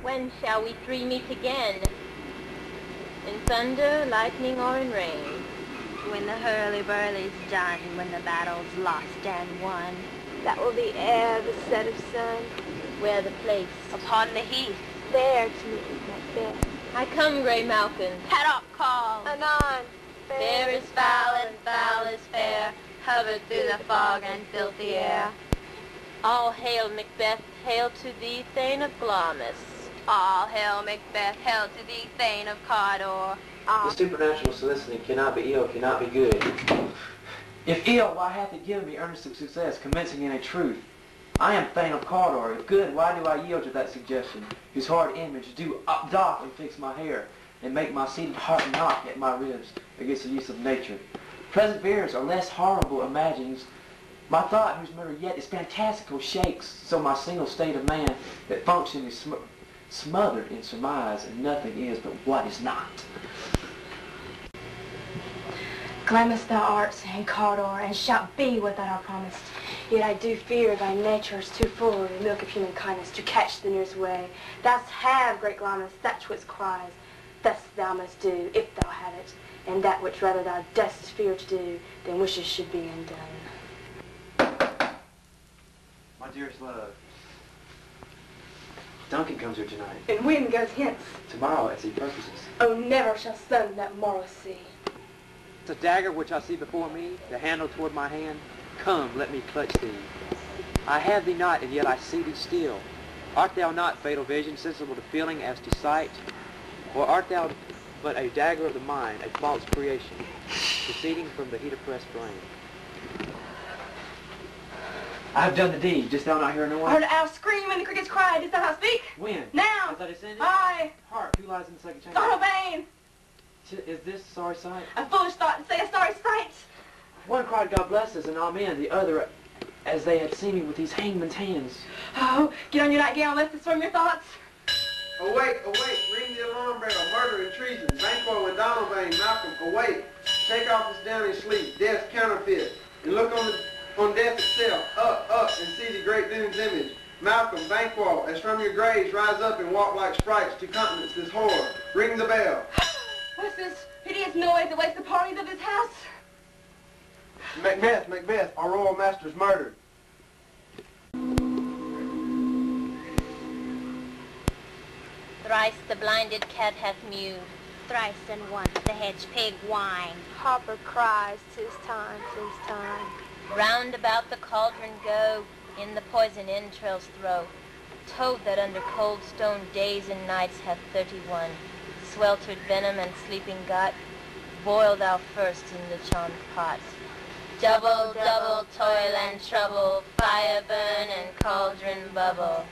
When shall we three meet again? In thunder, lightning, or in rain? When the hurly-burly's done, when the battle's lost and won. That will be ere the set of sun. Where the place? Upon the heath. There to meet with Macbeth. I come, Grey Malkin. Paddock call. Anon. Fair is foul and foul is fair, hovered through the fog and filthy air. All hail, Macbeth, hail to thee, Thane of Glamis. All hail, Macbeth, hail to thee, Thane of Cawdor. The supernatural soliciting cannot be ill, cannot be good. If ill, why hath it given me earnest of success, commencing in a truth? I am Thane of Cawdor. If good, why do I yield to that suggestion, whose hard image do doff and fix my hair, and make my seated heart knock at my ribs against the use of nature? Present fears are less horrible imaginings. My thought, whose mirror yet is fantastical, shakes, so my single state of man, that function is smothered in surmise, and nothing is but what is not. Glamis thou art, and Cawdor, and shalt be what thou art promised. Yet I do fear thy nature is too full of the milk of human kindness to catch the nearest way. Thou'st have, great Glamis, that which cries. Thus thou must do, if thou have it, and that which rather thou dost fear to do, than wishes should be undone. My dearest love, Duncan comes here tonight. And when goes hence? Tomorrow, as he purposes. Oh, never shall sun that morrow see. The dagger which I see before me, the handle toward my hand, come, let me clutch thee. I have thee not, and yet I see thee still. Art thou not, fatal vision, sensible to feeling as to sight? Or art thou but a dagger of the mind, a false creation, proceeding from the heat-oppressed brain? I have done the deed. Didst thou not hear no one? I heard an owl scream and the crickets cried. Didst thou not speak? When? Now! As I descended? Aye! Hark, who lies in the second chamber? God O'Bane! Is this sorry sight? A foolish thought to say a sorry sight. One cried, God bless us, and amen. The other, as they had seen me with these hangman's hands. Oh, get on your nightgown, lift this from your thoughts. Awake, awake, ring the alarm bell, murder and treason, Banquo and Donalbain, Malcolm, awake. Shake off this downy sleep, death's counterfeit, and look on death itself, up, and see the great doom's image. Malcolm, Banquo, as from your graves rise up and walk like sprites to countenance this horror. Ring the bell. What's this hideous noise that wakes the parties of this house? Macbeth, Macbeth, our royal master's murdered. Thrice the blinded cat hath mewed. Thrice and once the hedge pig whined. Harper cries, 'tis time, 'tis time. Round about the cauldron go, in the poison entrails throw. Toad that under cold stone days and nights hath 31. Sweltered venom and sleeping gut, boil thou first in the charmed pot. Double, double toil and trouble, fire burn and cauldron bubble.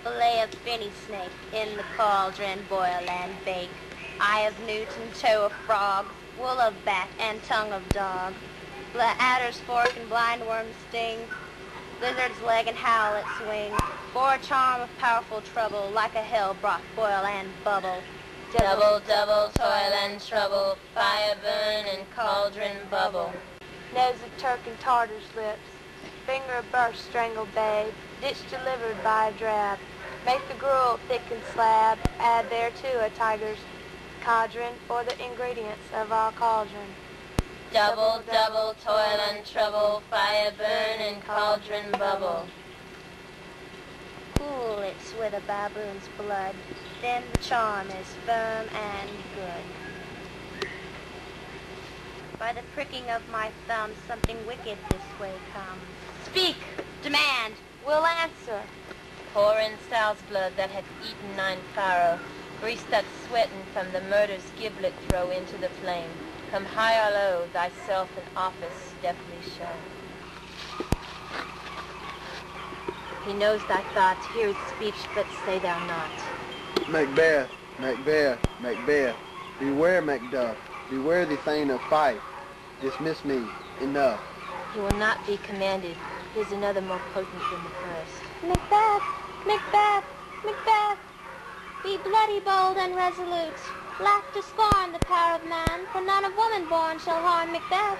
Fillet of finny snake, in the cauldron boil and bake. Eye of newt and toe of frog, wool of bat and tongue of dog. Adder's fork and blindworm's sting, lizard's leg and howlet's swing. For a charm of powerful trouble, like a hell broth boil and bubble. Double, double toil and trouble, fire burn and cauldron bubble. Nose of Turk and Tartar's lips, finger of burst strangled babe, ditch delivered by a drab. Make the gruel thick and slab, add thereto a tiger's cauldron for the ingredients of our cauldron. Double, double toil and trouble, fire burn and cauldron bubble. Cool it's with a baboon's blood, then the charm is firm and good. By the pricking of my thumb, something wicked this way comes. Speak! Demand! We'll answer. Pour in sow's blood that hath eaten 9 farrow. Grease that sweatin' from the murder's giblet throw into the flame. Come high or low, thyself in office deftly show. He knows thy thoughts, hear his speech, but say thou not. Macbeth, Macbeth, Macbeth, beware Macduff, beware the Thane of Fife. Dismiss me, enough. He will not be commanded. Here's another more potent than the first. Macbeth! Macbeth! Macbeth! Be bloody, bold, and resolute. Laugh to scorn the power of man, for none of woman born shall harm Macbeth.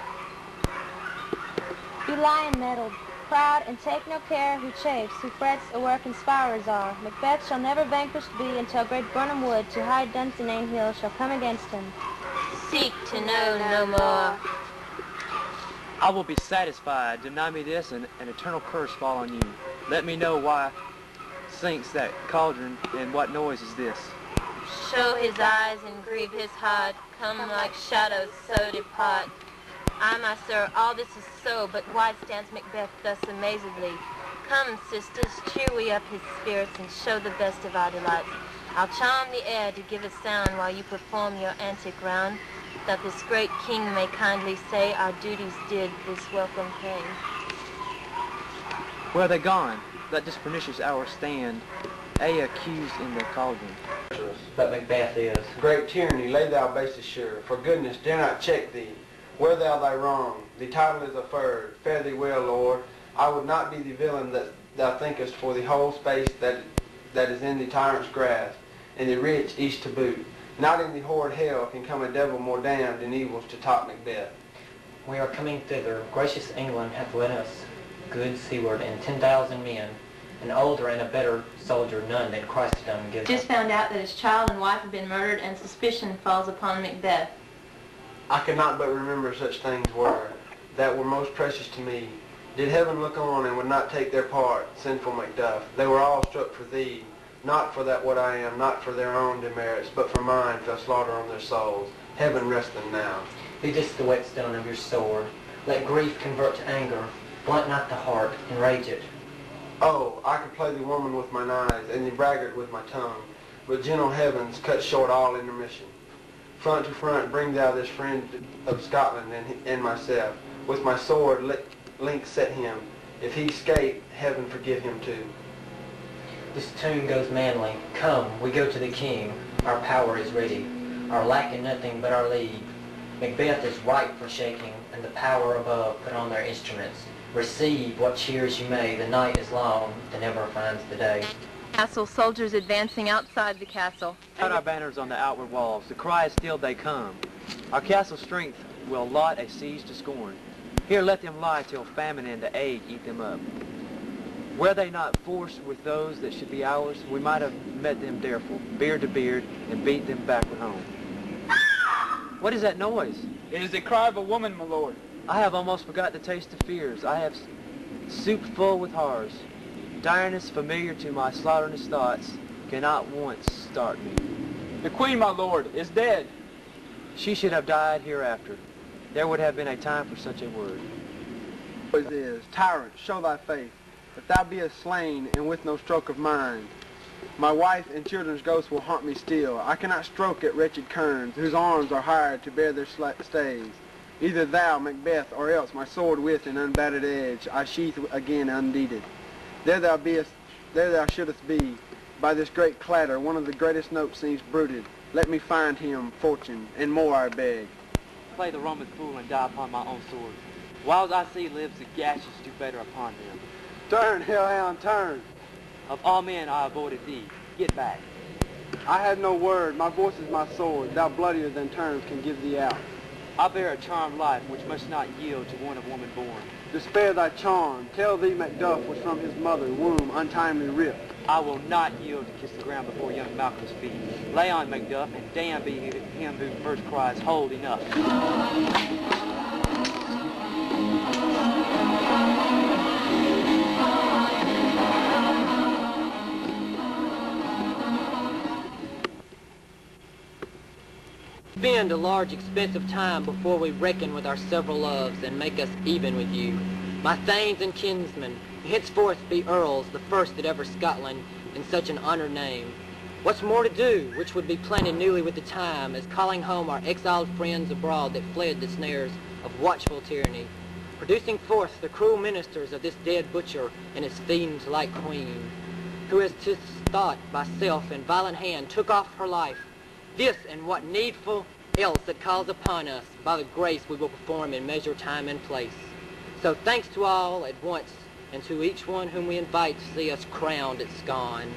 Be lion-mettled, Proud and take no care who chafes, who frets a work inspirers are. Macbeth shall never vanquished be until great Burnham Wood to high Dunsinane Hill shall come against him. Seek to know no more. I will be satisfied. Deny me this, and an eternal curse fall on you. Let me know why sinks that cauldron, and what noise is this? Show his eyes and grieve his heart. Come like shadows, so depart. Aye, my sir, all this is so, but why stands Macbeth thus amazedly? Come, sisters, cheer we up his spirits and show the best of our delights. I'll charm the air to give a sound while you perform your antic round, that this great king may kindly say our duties did this welcome pay. Where are they gone? Let this pernicious hour stand, accused in the cauldron. But Macbeth is. Great tyranny, lay thou basis sure. For goodness, dare not check thee. Wear thou thy wrong. The title is affirred. Fare thee well, Lord. I would not be the villain that thou thinkest for the whole space that is in the tyrant's grasp, and the rich each to boot. Not in the horrid hell can come a devil more damned than evils to top Macbeth. We are coming thither. Gracious England hath led us good seaward, and 10,000 men, an older and a better soldier none than Christendom gives Just us. found out that his child and wife have been murdered, and suspicion falls upon Macbeth. I cannot but remember such things were, that were most precious to me. Did heaven look on and would not take their part, sinful Macduff, they were all struck for thee, not for that what I am, not for their own demerits, but for mine fell slaughter on their souls. Heaven rest them now. Be this the whetstone of your sword. Let grief convert to anger. Blunt not the heart, enrage it. Oh, I could play the woman with mine eyes, and the braggart with my tongue, but gentle heavens cut short all intermission. Front to front bring thou this friend of Scotland and myself. With my sword link set him. If he escape, heaven forgive him too. This tune goes manly. Come, we go to the king. Our power is ready. Our lack in nothing but our leave. Macbeth is ripe for shaking, and the power above put on their instruments. Receive what cheers you may. The night is long, and never finds the day. Castle soldiers advancing outside the castle. Out our banners on the outward walls, the cry is still they come. Our castle strength will lot a siege to scorn. Here let them lie till famine and the ague eat them up. Were they not forced with those that should be ours, we might have met them therefore, beard to beard, and beat them backward home. What is that noise? It is the cry of a woman, my lord. I have almost forgot the taste of fears. I have soup full with horrors. Direness familiar to my slaughternous thoughts cannot once start me. The queen, my lord, is dead. She should have died hereafter. There would have been a time for such a word. Always is, tyrant, show thy faith. If thou beest slain, and with no stroke of mine, my wife and children's ghosts will haunt me still. I cannot stroke at wretched kerns, whose arms are hired to bear their stays. Either thou, Macbeth, or else my sword with an unbattered edge I sheath again undeeded. There thou shouldest be. By this great clatter, one of the greatest notes seems bruited. Let me find him, fortune, and more I beg. Play the Roman fool and die upon my own sword. Whiles I see lives, the gashes do better upon them. Turn, hellhound, turn. Of all men I avoided thee. Get back. I have no word. My voice is my sword. Thou bloodier than terms can give thee out. I bear a charmed life which must not yield to one of woman born. Despair thy charm. Tell thee Macduff was from his mother womb untimely ripped. I will not yield to kiss the ground before young Malcolm's feet. Lay on, Macduff, and damn be him who first cries, hold, enough. Spend a large expense of time before we reckon with our several loves and make us even with you. My thanes and kinsmen, henceforth be earls, the first that ever Scotland in such an honoured name. What's more to do, which would be planted newly with the time, is calling home our exiled friends abroad that fled the snares of watchful tyranny, producing forth the cruel ministers of this dead butcher and his fiend-like queen, who as 'tis thought by self and violent hand took off her life. This and what needful else that calls upon us, by the grace we will perform in measure, time, and place. So thanks to all at once, and to each one whom we invite to see us crowned at Scone.